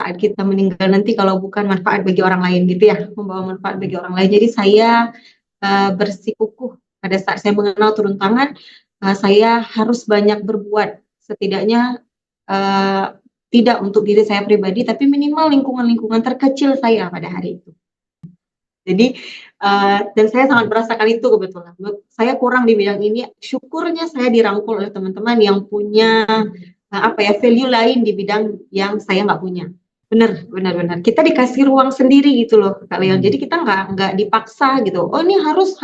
saat kita meninggal nanti kalau bukan manfaat bagi orang lain gitu ya, membawa manfaat bagi orang lain. Jadi saya bersikukuh pada saat saya mengenal turun tangan, saya harus banyak berbuat, setidaknya tidak untuk diri saya pribadi, tapi minimal lingkungan-lingkungan terkecil saya pada hari itu. Jadi dan saya sangat merasakan itu kebetulan. Saya kurang di bidang ini, syukurnya saya dirangkul oleh teman-teman yang punya value lain di bidang yang saya nggak punya. Benar. Kita dikasih ruang sendiri gitu loh, Kak Leon. Jadi kita nggak dipaksa gitu. Oh ini harus,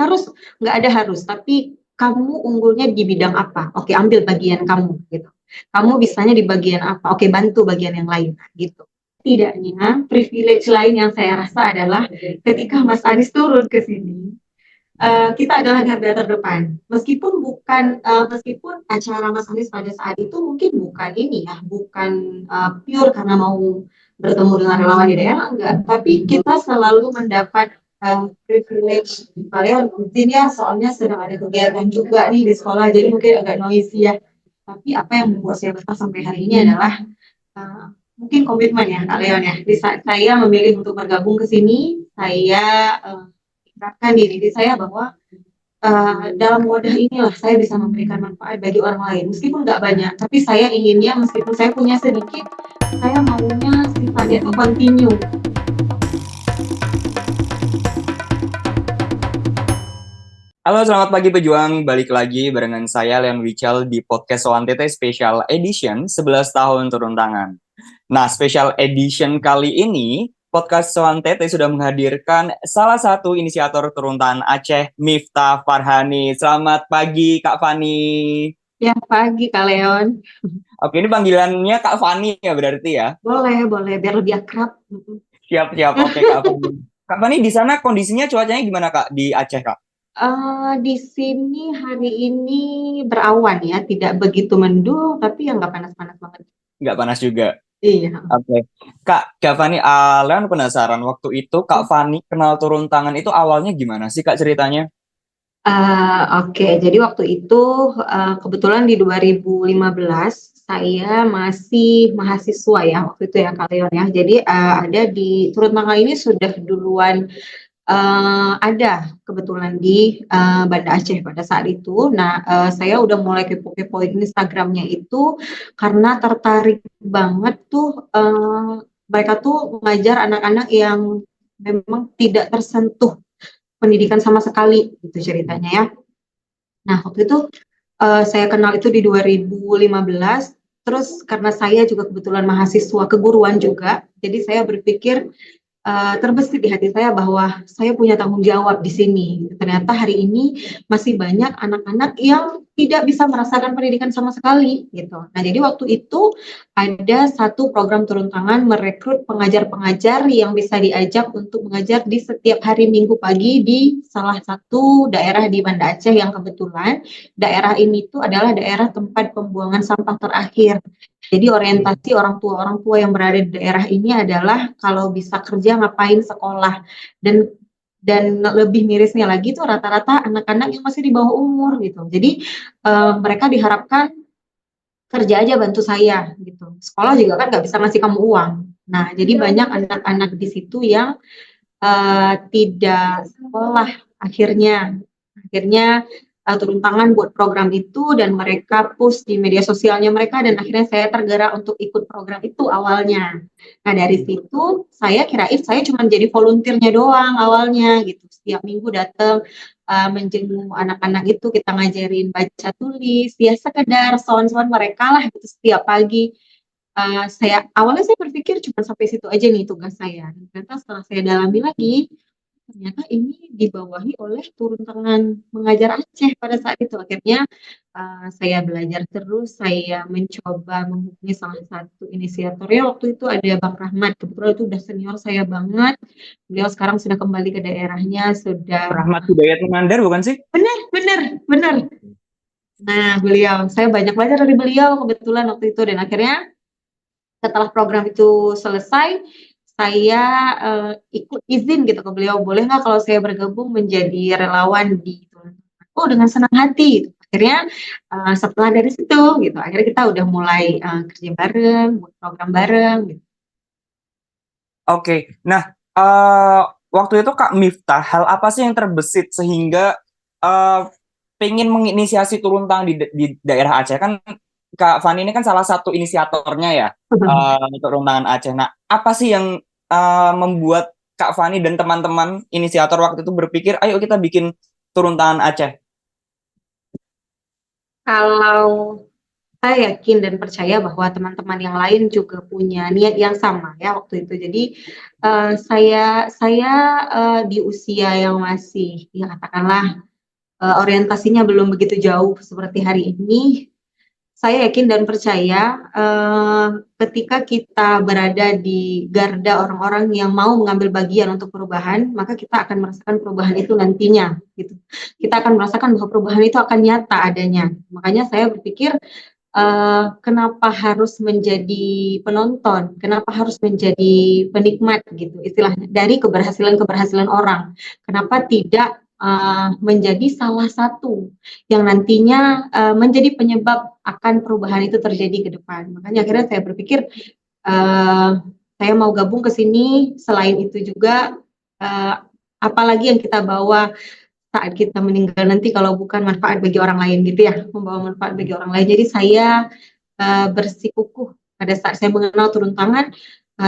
nggak ada harus. Tapi kamu unggulnya di bidang apa? Oke, ambil bagian kamu gitu. Kamu bisanya di bagian apa? Oke, bantu bagian yang lain gitu. Tidaknya privilege lain yang saya rasa adalah ketika Mas Aris turun ke sini, kita adalah garda terdepan. Meskipun acara Mas Anies pada saat itu mungkin bukan ini ya, bukan pure karena mau bertemu dengan relawan di daerah, enggak. Tapi kita selalu mendapat privilege. Kalian mungkin ya, soalnya sedang ada kegiatan juga nih di sekolah, jadi mungkin agak noisy ya. Tapi apa yang membuat saya betah sampai hari ini adalah mungkin komitmen ya, Kak Leon ya. Di saat saya memilih untuk bergabung ke sini, saya ikatkan diri saya bahwa dalam wadah inilah saya bisa memberikan manfaat bagi orang lain, meskipun nggak banyak, tapi saya inginnya meskipun saya punya sedikit, saya maunya sifatnya itu continue. Halo, selamat pagi pejuang. Balik lagi barengan saya, Leon Wichel, di podcast Soan Tete Special Edition 11 tahun turun tangan. Nah, Special Edition kali ini, podcast Soan Tete sudah menghadirkan salah satu inisiator turun tangan Aceh, Miftah Farhani. Selamat pagi, Kak Fani. Ya, pagi Kak Leon. Oke, ini panggilannya Kak Fani ya berarti ya? Boleh, biar lebih akrab. Siap. Oke, Kak Fani. Kak Fani, di sana kondisinya cuacanya gimana, Kak, di Aceh, Kak? Di sini hari ini berawan ya, tidak begitu mendung, tapi yang nggak panas-panas banget. Nggak panas juga? Iya. Oke. Kak Fani, Leon penasaran, waktu itu Kak Fani kenal turun tangan itu awalnya gimana sih, Kak, ceritanya? Oke, jadi waktu itu kebetulan di 2015 saya masih mahasiswa ya waktu itu ya Kak Leon ya. Jadi ada di turun tangan ini sudah duluan ada kebetulan di Banda Aceh pada saat itu. Nah, saya udah mulai kepo-kepoin Instagramnya itu karena tertarik banget tuh mereka tuh mengajar anak-anak yang memang tidak tersentuh pendidikan sama sekali gitu ceritanya ya. Nah, waktu itu saya kenal itu di 2015, terus karena saya juga kebetulan mahasiswa keguruan juga, jadi saya berpikir terbesit di hati saya bahwa saya punya tanggung jawab di sini. Ternyata hari ini masih banyak anak-anak yang tidak bisa merasakan pendidikan sama sekali gitu. Nah, jadi waktu itu ada satu program turun tangan merekrut pengajar-pengajar yang bisa diajak untuk mengajar di setiap hari Minggu pagi di salah satu daerah di Banda Aceh yang kebetulan daerah ini tuh adalah daerah tempat pembuangan sampah terakhir. Jadi orientasi orang tua yang berada di daerah ini adalah kalau bisa kerja ngapain sekolah, dan lebih mirisnya lagi tuh rata-rata anak-anak yang masih di bawah umur gitu. Jadi mereka diharapkan kerja aja bantu saya gitu. Sekolah juga kan nggak bisa ngasih kamu uang. Nah, jadi banyak anak-anak di situ yang tidak sekolah akhirnya turun tangan buat program itu dan mereka post di media sosialnya mereka dan akhirnya saya tergerak untuk ikut program itu awalnya. Nah, dari situ saya kirain saya cuma jadi volunteernya doang awalnya gitu. Setiap minggu datang menjenguk anak-anak itu, kita ngajarin baca tulis, ya sekedar sound-sound mereka lah gitu setiap pagi. Awalnya saya berpikir cuma sampai situ aja nih tugas saya. Dan ternyata setelah saya dalami lagi, ternyata ini dibawahi oleh turun tangan mengajar Aceh pada saat itu. Akhirnya saya belajar terus, saya mencoba menghubungi salah satu inisiatornya. Waktu itu ada Bang Rahmat, kebetulan itu udah senior saya banget. Beliau sekarang sudah kembali ke daerahnya, sudah Rahmat Hidayat Mandar bukan sih? benar. Nah, saya banyak belajar dari beliau kebetulan waktu itu, dan akhirnya setelah program itu selesai, saya ikut izin gitu ke beliau, boleh nggak kalau saya bergabung menjadi relawan di Turun Tangan? Oh, dengan senang hati gitu. Akhirnya setelah dari situ gitu, akhirnya kita udah mulai kerja bareng, buat program bareng gitu. Oke. Nah, waktu itu Kak Miftah, hal apa sih yang terbesit sehingga eh, pengen menginisiasi turun tangan di daerah Aceh? Kan Kak Fani ini kan salah satu inisiatornya ya, turun tangan Aceh. Nah, apa sih yang membuat Kak Fani dan teman-teman inisiator waktu itu berpikir, ayo kita bikin turun tangan Aceh? Kalau saya yakin dan percaya bahwa teman-teman yang lain juga punya niat yang sama ya waktu itu. Jadi saya di usia yang masih ya katakanlah orientasinya belum begitu jauh seperti hari ini. Saya yakin dan percaya ketika kita berada di garda orang-orang yang mau mengambil bagian untuk perubahan, maka kita akan merasakan perubahan itu nantinya. Gitu. Kita akan merasakan bahwa perubahan itu akan nyata adanya. Makanya saya berpikir kenapa harus menjadi penonton, kenapa harus menjadi penikmat gitu istilahnya dari keberhasilan-keberhasilan orang. Kenapa tidak menjadi salah satu yang nantinya menjadi penyebab akan perubahan itu terjadi ke depan. Makanya akhirnya saya berpikir saya mau gabung ke sini. Selain itu juga apalagi yang kita bawa saat kita meninggal nanti kalau bukan manfaat bagi orang lain gitu ya, membawa manfaat bagi orang lain. Jadi saya bersikukuh pada saat saya mengenal turun tangan,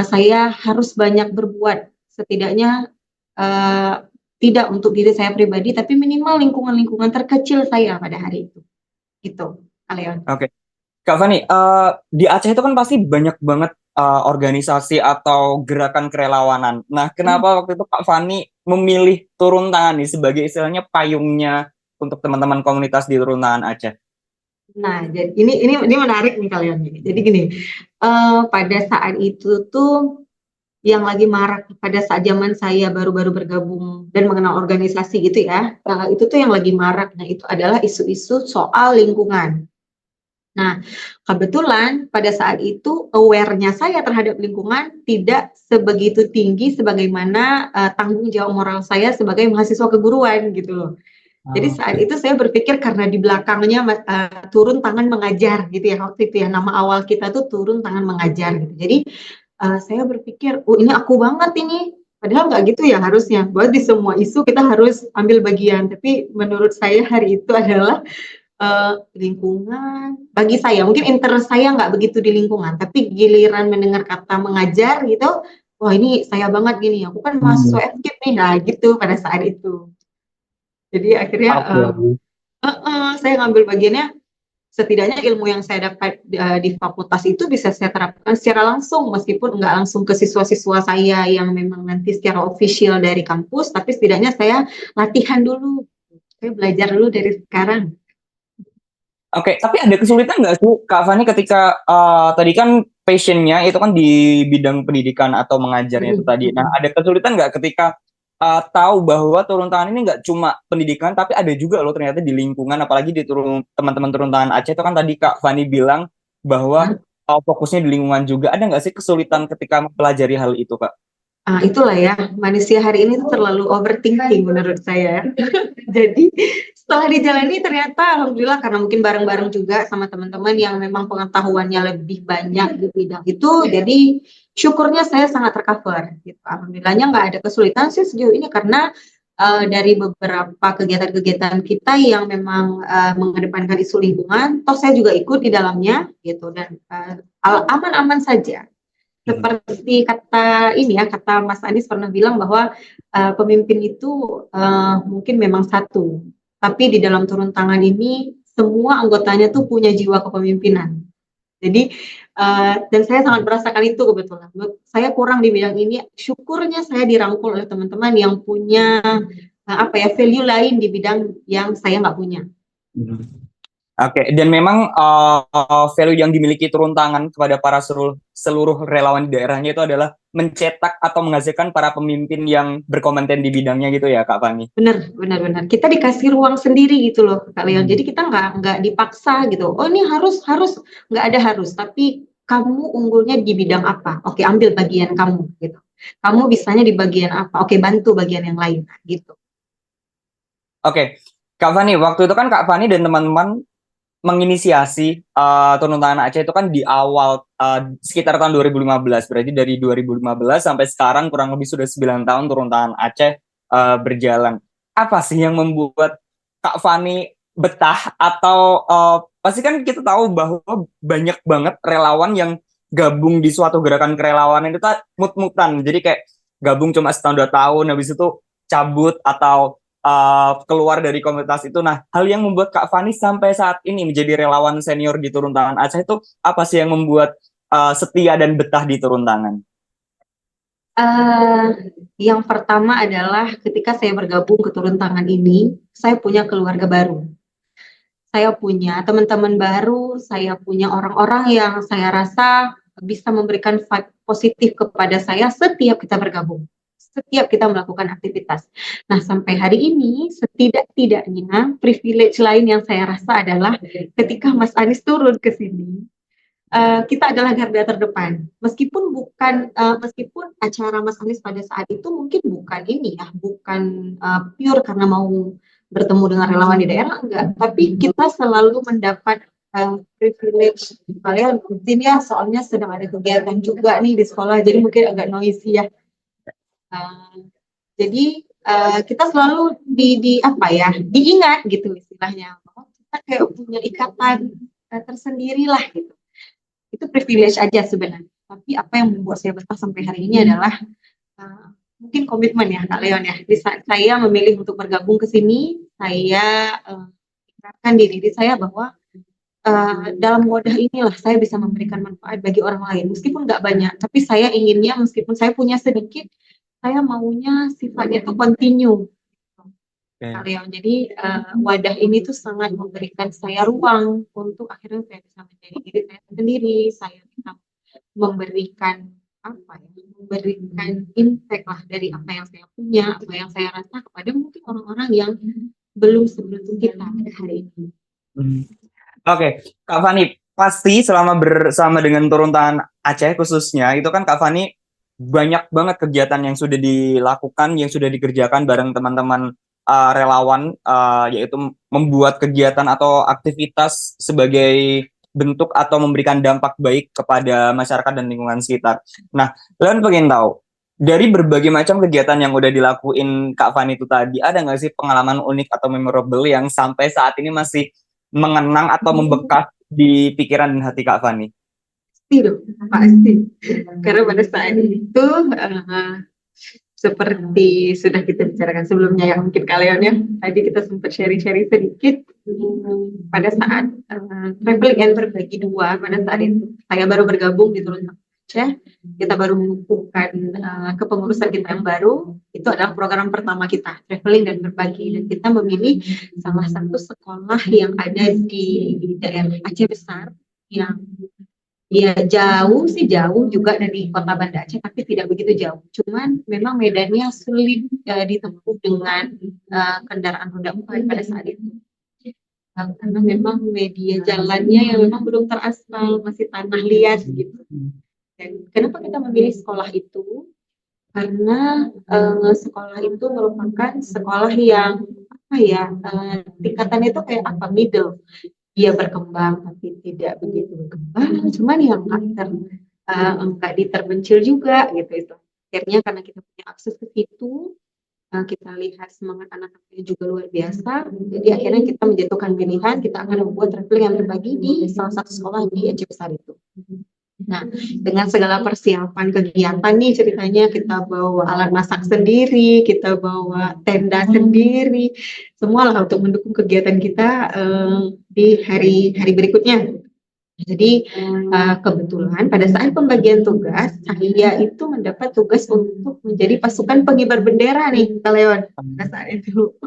saya harus banyak berbuat, setidaknya uh, tidak untuk diri saya pribadi, tapi minimal lingkungan-lingkungan terkecil saya pada hari itu. Gitu, Kalian. Oke. Kak Fani, di Aceh itu kan pasti banyak banget organisasi atau gerakan kerelawanan. Nah, kenapa waktu itu Kak Fani memilih turun tangan nih sebagai istilahnya payungnya untuk teman-teman komunitas di turun tangan Aceh? Nah, jadi ini menarik nih kalian. Jadi gini, pada saat itu tuh yang lagi marak pada saat zaman saya baru-baru bergabung dan mengenal organisasi gitu ya, itu tuh yang lagi marak. Nah, itu adalah isu-isu soal lingkungan. Nah, kebetulan pada saat itu aware-nya saya terhadap lingkungan tidak sebegitu tinggi sebagaimana tanggung jawab moral saya sebagai mahasiswa keguruan gitu loh. Jadi saat itu saya berpikir karena di belakangnya turun tangan mengajar gitu ya waktu itu ya, nama awal kita tuh turun tangan mengajar gitu. Jadi saya berpikir, oh ini aku banget ini. Padahal nggak gitu ya harusnya. Buat di semua isu kita harus ambil bagian. Tapi menurut saya hari itu adalah lingkungan. Bagi saya, mungkin interest saya nggak begitu di lingkungan. Tapi giliran mendengar kata mengajar gitu, wah ini saya banget gini. Aku kan mahasiswa FKIP nih, nah gitu pada saat itu. Jadi akhirnya Oke. saya ngambil bagiannya, setidaknya ilmu yang saya dapat di fakultas itu bisa saya terapkan secara langsung, meskipun nggak langsung ke siswa-siswa saya yang memang nanti secara official dari kampus, tapi setidaknya saya latihan dulu, saya belajar dulu dari sekarang. Oke, tapi ada kesulitan nggak sih Kak Fani ketika tadi kan passionnya itu kan di bidang pendidikan atau mengajarnya itu tadi. Nah, ada kesulitan nggak ketika tahu bahwa turun tangan ini nggak cuma pendidikan, tapi ada juga loh ternyata di lingkungan, apalagi di teman-teman turun tangan Aceh itu kan tadi Kak Fani bilang bahwa fokusnya di lingkungan juga. Ada nggak sih kesulitan ketika mempelajari hal itu, Kak? Itulah ya, manusia hari ini tuh terlalu overthinking menurut saya. Jadi setelah dijalani ternyata alhamdulillah karena mungkin bareng-bareng juga sama teman-teman yang memang pengetahuannya lebih banyak di bidang itu, jadi syukurnya saya sangat tercover. Gitu. Alhamdulillahnya nggak ada kesulitan sih sejauh ini karena dari beberapa kegiatan-kegiatan kita yang memang mengedepankan isu lingkungan, toh saya juga ikut di dalamnya gitu dan aman-aman saja. Seperti kata ini ya, kata Mas Anies pernah bilang bahwa pemimpin itu mungkin memang satu, tapi di dalam turun tangan ini semua anggotanya tuh punya jiwa kepemimpinan. Jadi dan saya sangat merasakan itu kebetulan. Saya kurang di bidang ini, syukurnya saya dirangkul oleh teman-teman yang punya apa ya value lain di bidang yang saya nggak punya. Oke, dan memang value yang dimiliki turun tangan kepada para seluruh relawan di daerahnya itu adalah mencetak atau menghasilkan para pemimpin yang berkompeten di bidangnya gitu ya, Kak Fani. Benar. Kita dikasih ruang sendiri gitu loh, Kak Leon. Jadi kita nggak dipaksa gitu. Oh ini harus nggak ada harus. Tapi kamu unggulnya di bidang apa? Oke, ambil bagian kamu gitu. Kamu bisanya di bagian apa? Oke, bantu bagian yang lain gitu. Oke, Kak Fani, waktu itu kan Kak Fani dan teman-teman menginisiasi turun tangan Aceh itu kan di awal sekitar tahun 2015. Berarti dari 2015 sampai sekarang kurang lebih sudah 9 tahun turun tangan Aceh berjalan. Apa sih yang membuat Kak Fani betah atau pasti kan kita tahu bahwa banyak banget relawan yang gabung di suatu gerakan kerelawanan itu kan mut-mutan. Jadi kayak gabung cuma setahun 2 tahun habis itu cabut atau keluar dari komunitas itu. Nah, hal yang membuat Kak Fani sampai saat ini menjadi relawan senior di Turun Tangan Aceh itu apa sih yang membuat setia dan betah di Turun Tangan? Eh, yang pertama adalah ketika saya bergabung ke Turun Tangan ini, saya punya keluarga baru. Saya punya teman-teman baru, saya punya orang-orang yang saya rasa bisa memberikan vibe positif kepada saya setiap kita bergabung, setiap kita melakukan aktivitas. Nah, sampai hari ini setidak-tidaknya privilege lain yang saya rasa adalah ketika Mas Anies turun ke sini, kita adalah garda terdepan. Meskipun acara Mas Anies pada saat itu mungkin bukan ini ya, bukan pure karena mau bertemu dengan relawan di daerah, enggak. Tapi kita selalu mendapat privilege. Kalian mungkin ya, soalnya sedang ada kegiatan juga nih di sekolah, jadi mungkin agak noisy ya. Jadi kita selalu di apa ya, diingat gitu istilahnya, bahwa kita kayak punya ikatan tersendiri lah gitu. Itu privilege aja sebenarnya. Tapi apa yang membuat saya betah sampai hari ini adalah mungkin komitmen ya Kak Leon ya. Di saat saya memilih untuk bergabung ke sini, saya ikatkan diri saya bahwa dalam wadah inilah saya bisa memberikan manfaat bagi orang lain. Meskipun nggak banyak, tapi saya inginnya meskipun saya punya sedikit, saya maunya sifatnya itu continue. Kak Leon. Jadi wadah ini tuh sangat memberikan saya ruang untuk akhirnya saya bisa menjadi diri saya sendiri, saya bisa memberikan apa ya, memberikan impact lah dari apa yang saya punya, apa yang saya rasa kepada mungkin orang-orang yang belum seberuntung kita pada hari ini. Oke, Kak Fani, pasti selama bersama dengan Turun Tangan Aceh khususnya, itu kan Kak Fani banyak banget kegiatan yang sudah dilakukan, yang sudah dikerjakan bareng teman-teman relawan, yaitu membuat kegiatan atau aktivitas sebagai bentuk atau memberikan dampak baik kepada masyarakat dan lingkungan sekitar. Nah, kalian pengen tahu, dari berbagai macam kegiatan yang udah dilakuin Kak Fani itu tadi, ada nggak sih pengalaman unik atau memorable yang sampai saat ini masih mengenang atau membekas di pikiran dan hati Kak Fani? Pasti. Karena pada saat itu seperti sudah kita bicarakan sebelumnya yang mungkin kalian ya, tadi kita sempat sharing-sharing sedikit pada saat traveling and berbagi dua, pada saat itu saya baru bergabung di Turun Aceh, kita baru mengukuhkan kepengurusan kita yang baru, itu adalah program pertama kita, traveling dan berbagi, dan kita memilih salah satu sekolah yang ada di daerah Aceh Besar, yang ya jauh juga dari kota Banda Aceh, tapi tidak begitu jauh. Cuman memang medannya sulit ditempuh dengan kendaraan roda 4 pada saat itu. Karena memang media jalannya yang memang belum teraspal, masih tanah liat gitu. Dan kenapa kita memilih sekolah itu? Karena sekolah itu merupakan sekolah yang apa ya, tingkatannya itu kayak apa, middle. Dia berkembang tapi tidak begitu berkembang, cuman yang nggak diterpencil juga gitu itu. Akhirnya karena kita punya akses ke situ, kita lihat semangat anak-anaknya juga luar biasa, jadi akhirnya kita menjatuhkan pilihan kita akan membuat traveling yang berbagi di salah satu sekolah di Aceh Besar itu. Nah, dengan segala persiapan kegiatan nih ceritanya, kita bawa alat masak sendiri, kita bawa tenda sendiri, semua lah untuk mendukung kegiatan kita di hari berikutnya. Jadi kebetulan pada saat pembagian tugas, saya itu mendapat tugas untuk menjadi pasukan pengibar bendera nih, Kak Leon, pada saat itu.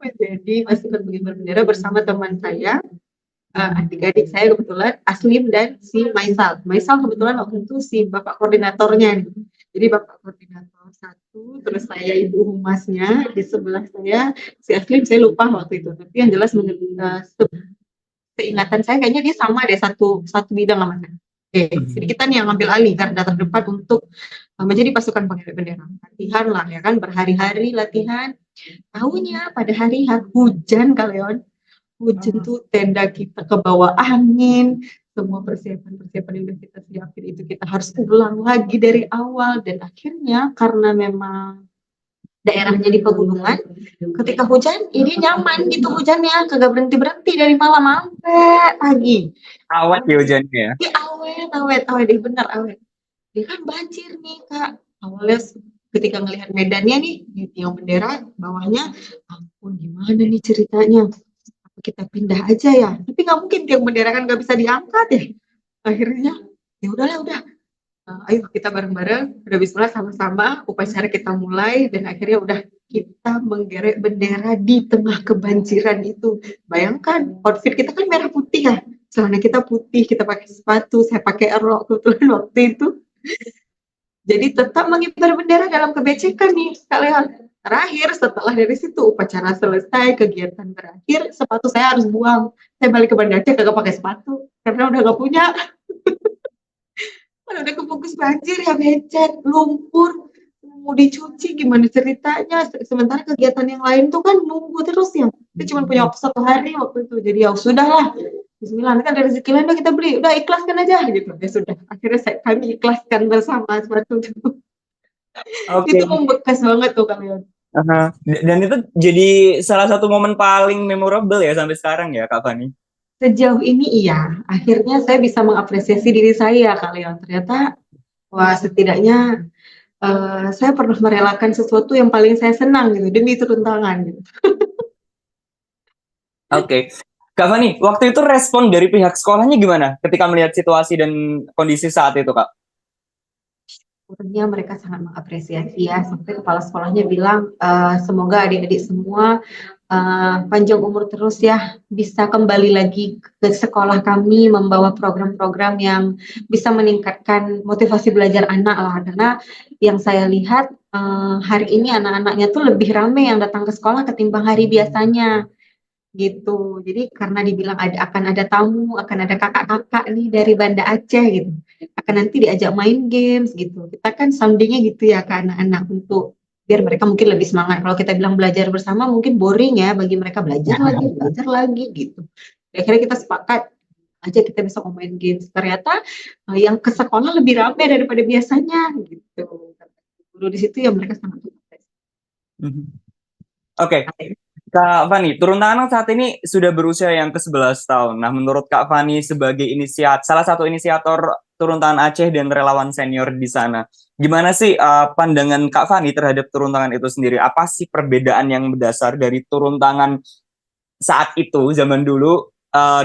Menjadi pasukan pengibar bendera bersama teman saya, adik-adik saya kebetulan Aslim dan si Maisal. Maisal kebetulan waktu itu si bapak koordinatornya nih. Jadi bapak koordinator satu, terus saya ibu humasnya, di sebelah saya si Aslim, saya lupa waktu itu. Tapi yang jelas seingatan saya kayaknya dia sama deh, satu bidang sama saya. Jadi kita nih yang ambil alih garda terdepan untuk menjadi pasukan pengibar bendera. Latihan lah ya kan, berhari-hari latihan. Tahunya pada hari hujan, Kak Leon. hujan tuh tenda kita ke bawah angin, semua persiapan-persiapan yang udah kita siapin itu kita harus ulang lagi dari awal, dan akhirnya karena memang daerahnya di pegunungan, ketika hujan ini nyaman gitu hujannya, kagak berhenti-berhenti dari malam sampai pagi. Awet ya hujannya ya. Ini awet, awet, awet, bener awet. Dia kan banjir nih Kak. Awalnya ketika ngelihat medannya nih, yang bendera bawahnya, ampun gimana nih ceritanya? Apa kita pindah aja ya? Tapi nggak mungkin tiang bendera kan nggak bisa diangkat ya. Akhirnya ya udahlah udah. Ayo kita bareng-bareng, udah bismillah sama-sama, upacara kita mulai dan akhirnya udah kita menggerek bendera di tengah kebanjiran itu. Bayangkan outfit kita kan merah putih ya, celana kita putih, kita pakai sepatu, saya pakai rok kebetulan waktu itu. Jadi tetap mengibar bendera dalam kebecekan nih sekalian. Terakhir setelah dari situ upacara selesai, kegiatan berakhir, sepatu saya harus buang. Saya balik ke Banda Aceh kagak pakai sepatu karena udah gak punya. Kan udah kebungkus banjir ya, becek, lumpur, mau dicuci gimana ceritanya. Sementara kegiatan yang lain tuh kan nunggu terus ya. Kita cuma punya waktu 1 hari waktu itu. Jadi ya sudahlah. Bismillah, kan ada rezeki lain udah kita beli, udah ikhlaskan aja gitu. Ya sudah, akhirnya kami ikhlaskan bersama sepatu itu. Oke. Itu membekas banget tuh kalian. Dan itu jadi salah satu momen paling memorable ya sampai sekarang ya Kak Fani. Sejauh ini iya, akhirnya saya bisa mengapresiasi diri saya kalian. Ternyata, wah setidaknya saya pernah merelakan sesuatu yang paling saya senang gitu demi turun tangan gitu. Oke. Kak Fani, waktu itu respon dari pihak sekolahnya gimana ketika melihat situasi dan kondisi saat itu, Kak? Tentunya mereka sangat mengapresiasi ya, sampai kepala sekolahnya bilang semoga adik-adik semua panjang umur terus ya, bisa kembali lagi ke sekolah kami membawa program-program yang bisa meningkatkan motivasi belajar anak lah. Karena yang saya lihat hari ini anak-anaknya tuh lebih ramai yang datang ke sekolah ketimbang hari biasanya gitu. Jadi karena dibilang akan ada tamu, akan ada kakak-kakak nih dari Banda Aceh gitu, akan nanti diajak main games gitu. Kita kan soundingnya gitu ya ke anak-anak untuk biar mereka mungkin lebih semangat. Kalau kita bilang belajar bersama mungkin boring ya bagi mereka, belajar lagi gitu. Akhirnya kita sepakat aja kita bisa main games. Ternyata yang ke sekolah lebih ramai daripada biasanya gitu. Guru di situ ya mereka sangat sukses. Oke. Kak Fani, turun tangan saat ini sudah berusia yang ke-11 tahun. Nah, menurut Kak Fani sebagai salah satu inisiator turun tangan Aceh dan relawan senior di sana, gimana sih pandangan Kak Fani terhadap turun tangan itu sendiri? Apa sih perbedaan yang mendasar dari turun tangan saat itu, zaman dulu,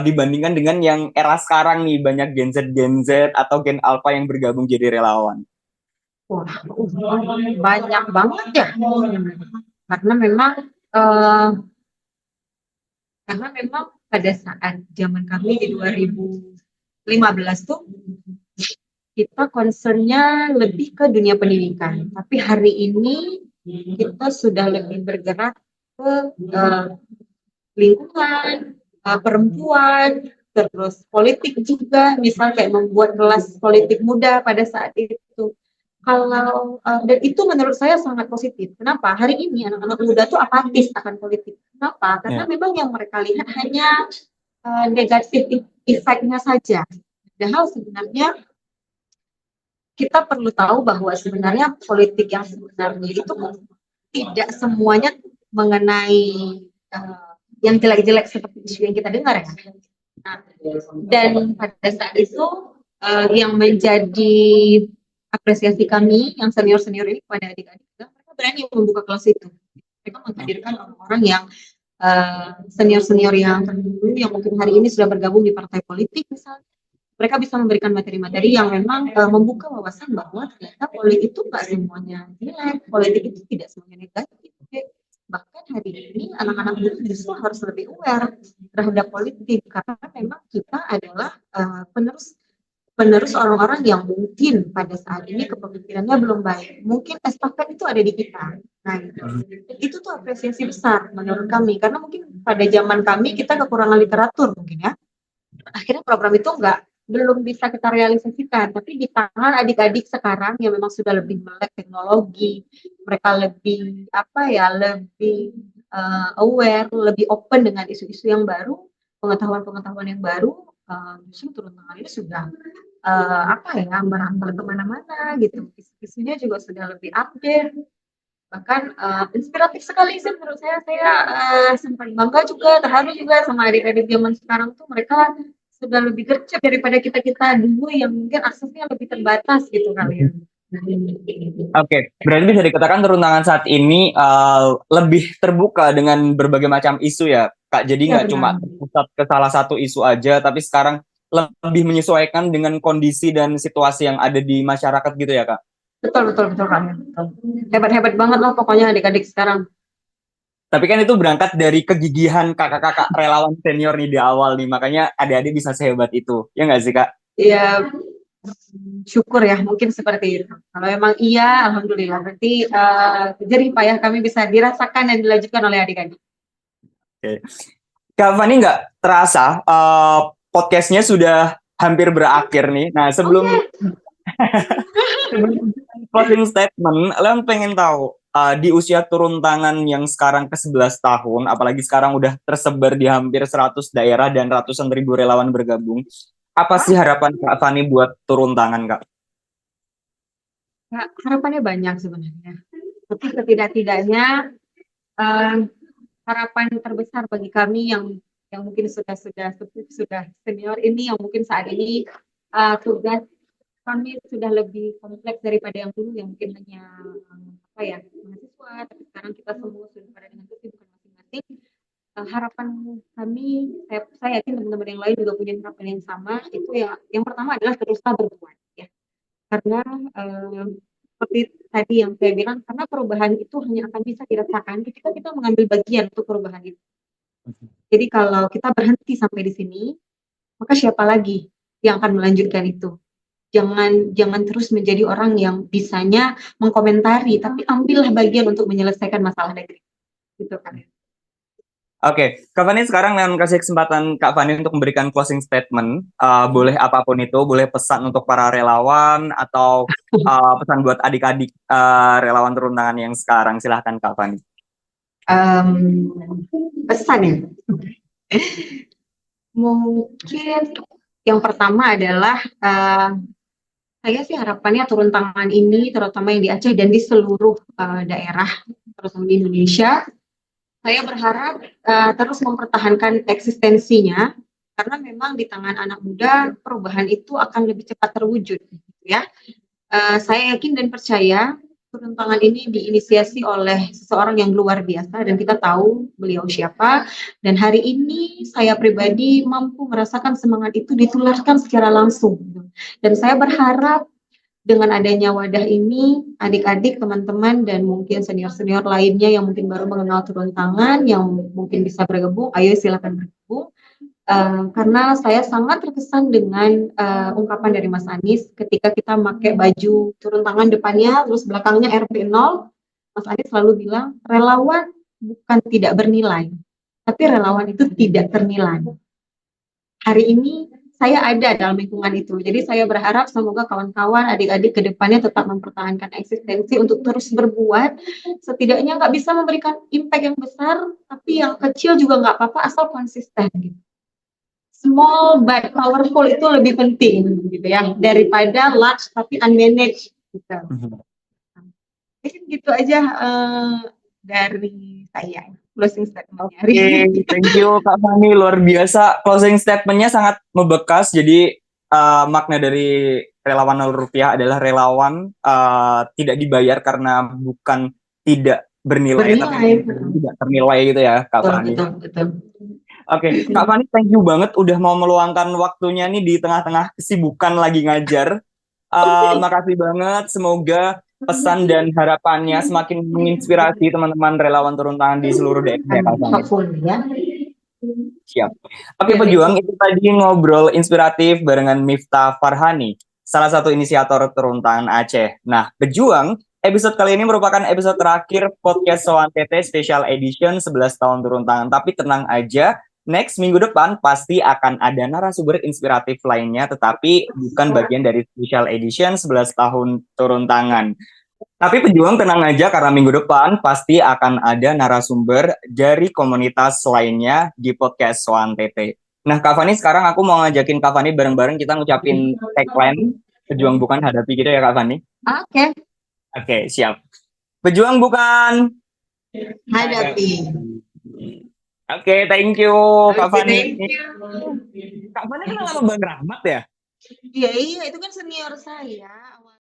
dibandingkan dengan yang era sekarang nih, banyak Gen Z atau Gen Alpha yang bergabung jadi relawan? Wah, banyak banget ya. Karena memang eh, karena memang pada saat zaman kami di 2015 tuh kita concernnya lebih ke dunia pendidikan. Tapi hari ini kita sudah lebih bergerak ke lingkungan, perempuan, terus politik juga, misal kayak membuat kelas politik muda pada saat itu. Kalau dan itu menurut saya sangat positif. Kenapa? Hari ini anak-anak muda tuh apatis akan politik. Kenapa? Karena memang yang mereka lihat hanya negatif efeknya saja. Padahal sebenarnya kita perlu tahu bahwa sebenarnya politik yang sebenarnya itu tidak semuanya mengenai yang jelek-jelek seperti isu yang kita dengar ya. Nah, dan pada saat itu yang menjadi apresiasi kami yang senior-senior ini kepada adik-adik, mereka berani membuka kelas itu. Mereka menghadirkan orang-orang yang senior-senior yang terdahulu yang mungkin hari ini sudah bergabung di partai politik misalnya. Mereka bisa memberikan materi-materi yang memang membuka wawasan bahwa ternyata politik itu nggak semuanya jelek, politik itu tidak semuanya negatif. Bahkan hari ini anak-anak muda justru harus lebih aware terhadap politik karena memang kita adalah penerus orang-orang yang mungkin pada saat ini kepemimpinan belum baik. Mungkin estafet itu ada di kita. Nah, itu tuh apresiasi besar menurut kami karena mungkin pada zaman kami kita kekurangan literatur mungkin ya. Akhirnya program itu belum bisa kita realisasikan, tapi di tangan adik-adik sekarang yang memang sudah lebih melek teknologi, mereka lebih lebih aware, lebih open dengan isu-isu yang baru, pengetahuan-pengetahuan yang baru, justru turun tangan ini sudah merambah kemana-mana gitu. Isu-isunya juga sudah lebih update, bahkan inspiratif sekali sih menurut saya. Saya sempat bangga juga, terharu juga sama adik-adik zaman sekarang tuh, mereka sudah lebih gercep daripada kita-kita dulu yang mungkin aksesnya lebih terbatas gitu kali ya. Oke, berarti bisa dikatakan turun tangan saat ini lebih terbuka dengan berbagai macam isu ya, Kak. Jadi Iya nggak cuma benar. terpusat ke salah satu isu aja, tapi sekarang lebih menyesuaikan dengan kondisi dan situasi yang ada di masyarakat gitu ya, Kak. Betul betul betul kan ya. Hebat-hebat banget lah pokoknya adik-adik sekarang. Tapi kan itu berangkat dari kegigihan kakak-kakak relawan senior nih di awal nih, makanya adik-adik bisa sehebat itu. Ya nggak sih, Kak? Iya, syukur ya mungkin seperti itu. Kalau memang iya, alhamdulillah. Berarti jerih payah kami bisa dirasakan dan dilanjutkan oleh adik-adik. Oke. Kak Fani, nggak terasa podcastnya sudah hampir berakhir nih. Nah, sebelum closing statement, Leon pengen tahu di usia turun tangan yang sekarang ke-11 tahun, apalagi sekarang udah tersebar di hampir 100 daerah dan ratusan ribu relawan bergabung. Apa sih harapan Kak Fani buat turun tangan, Kak? Ya, harapannya banyak sebenarnya. Tapi setidak-tidaknya eh, harapan terbesar bagi kami yang mungkin sudah senior ini, yang mungkin saat ini tugas kami sudah lebih kompleks daripada yang dulu, yang mungkin hanya mahasiswa, tapi sekarang kita semua sudah pada dengan kesibukan masing-masing. Harapan kami, saya yakin teman-teman yang lain juga punya harapan yang sama. Itu ya, yang pertama adalah teruslah berbuat ya, karena seperti tadi yang saya bilang, karena perubahan itu hanya akan bisa dirasakan ketika kita mengambil bagian untuk perubahan itu. Jadi kalau kita berhenti sampai di sini, maka siapa lagi yang akan melanjutkan itu? Jangan terus menjadi orang yang bisanya mengkomentari, tapi ambillah bagian untuk menyelesaikan masalah negeri. Gitu kan. Oke, Kak Fani, sekarang Leon kasih kesempatan Kak Fani untuk memberikan closing statement. Boleh apapun itu, boleh pesan untuk para relawan atau pesan buat adik-adik relawan turun tangan yang sekarang. Silahkan Kak Fani. Pesan ya. Mungkin yang pertama adalah saya sih harapannya turun tangan ini, terutama yang di Aceh dan di seluruh daerah, terutama di Indonesia, saya berharap terus mempertahankan eksistensinya, karena memang di tangan anak muda perubahan itu akan lebih cepat terwujud, ya. Saya yakin dan percaya turun tangan ini diinisiasi oleh seseorang yang luar biasa dan kita tahu beliau siapa. Dan hari ini saya pribadi mampu merasakan semangat itu ditularkan secara langsung. Dan saya berharap dengan adanya wadah ini, adik-adik, teman-teman, dan mungkin senior-senior lainnya yang mungkin baru mengenal turun tangan, yang mungkin bisa bergabung, ayo silakan bergabung. Karena saya sangat terkesan dengan ungkapan dari Mas Anies ketika kita pakai baju turun tangan depannya, terus belakangnya RP 0, Mas Anies selalu bilang, relawan bukan tidak bernilai, tapi relawan itu tidak ternilai. Hari ini saya ada dalam lingkungan itu. Jadi saya berharap semoga kawan-kawan, adik-adik ke depannya tetap mempertahankan eksistensi untuk terus berbuat. Setidaknya nggak bisa memberikan impact yang besar, tapi yang kecil juga nggak apa-apa asal konsisten. Gitu. Small but powerful itu lebih penting gitu ya, daripada large tapi unmanaged. Gitu. Mungkin gitu aja dari saya. Closing statement-nya. Oke, thank you Kak Fani, luar biasa. Closing statement-nya sangat membekas. Jadi makna dari relawan 0 rupiah adalah relawan tidak dibayar karena bukan tidak bernilai, tapi tidak ternilai gitu ya Kak Fani. Betul. Oke, Kak Fani, thank you banget udah mau meluangkan waktunya nih di tengah-tengah kesibukan lagi ngajar. Makasih banget, semoga pesan dan harapannya semakin menginspirasi teman-teman relawan turun tangan di seluruh daerah Kak Fani. Ya. Siap. Oke, pejuang, itu tadi ngobrol inspiratif barengan Miftah Farhani, salah satu inisiator turun tangan Aceh. Nah, pejuang, episode kali ini merupakan episode terakhir podcast Soan TT Special Edition 11 tahun turun tangan. Tapi tenang aja, next minggu depan pasti akan ada narasumber inspiratif lainnya, tetapi bukan bagian dari Special Edition 11 tahun turun tangan. Tapi pejuang tenang aja karena minggu depan pasti akan ada narasumber dari komunitas lainnya di podcast Soan TT. Nah, Kak Fani, sekarang aku mau ngajakin Kak Fani bareng-bareng kita ngucapin tagline pejuang bukan hadapi gitu ya Kak Fani. Oke, Oke, siap. Pejuang bukan. hadapi. Oke, thank you Kak Oke, Fani. thank you. Kak Fani kenal sama Bang Rahmat ya? Iya, iya, itu kan senior saya.